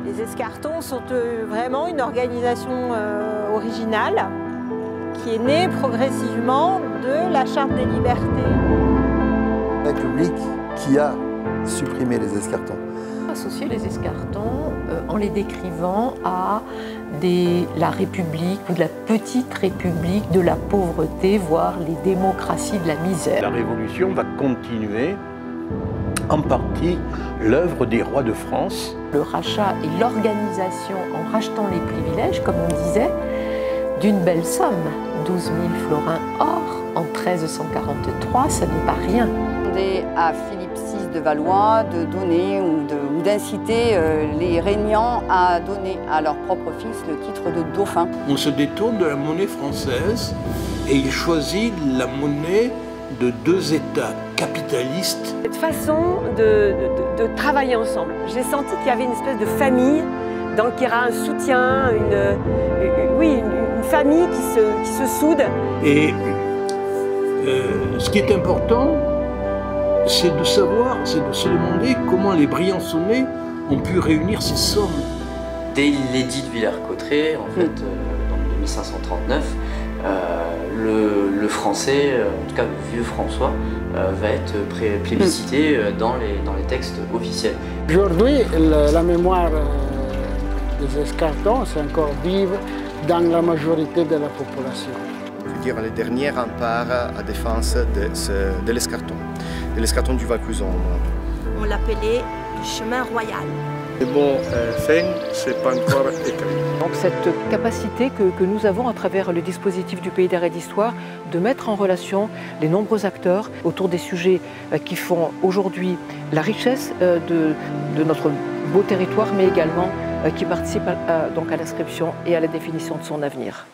Les Escartons sont vraiment une organisation originale qui est née progressivement de la Charte des libertés. La République qui a supprimé les escartons. Associer les escartons en les décrivant à la République ou de la petite République de la pauvreté, voire les démocraties de la misère. La Révolution va continuer en partie l'œuvre des rois de France. Le rachat et l'organisation en rachetant les privilèges, comme on disait, d'une belle somme, 12 000 florins or en 1343, ça n'est pas rien. Demander à Philippe VI de Valois de donner ou d'inciter les régnants à donner à leur propre fils le titre de dauphin. On se détourne de la monnaie française et il choisit la monnaie de deux États capitalistes. Cette façon de travailler ensemble, j'ai senti qu'il y avait une espèce de famille, donc il y aura un soutien, une famille qui se soude. Et ce qui est important, c'est de savoir, c'est de se demander comment les Briançonnais ont pu réunir ces sommes. Dès l'édit de Villers-Cotterêts, en fait, en 1539, le français, en tout cas le vieux François, va être plébiscité dans les textes officiels. Aujourd'hui, la mémoire des escartons est encore vive dans la majorité de la population. Je veux dire, les derniers remparts à défense de l'escarton du Vaucluse. On l'appelait le chemin royal. Le mot fin, c'est pas encore écrit. Donc cette capacité que nous avons à travers le dispositif du Pays d'Art et d'Histoire de mettre en relation les nombreux acteurs autour des sujets qui font aujourd'hui la richesse de notre beau territoire, mais également qui participent donc à l'inscription et à la définition de son avenir.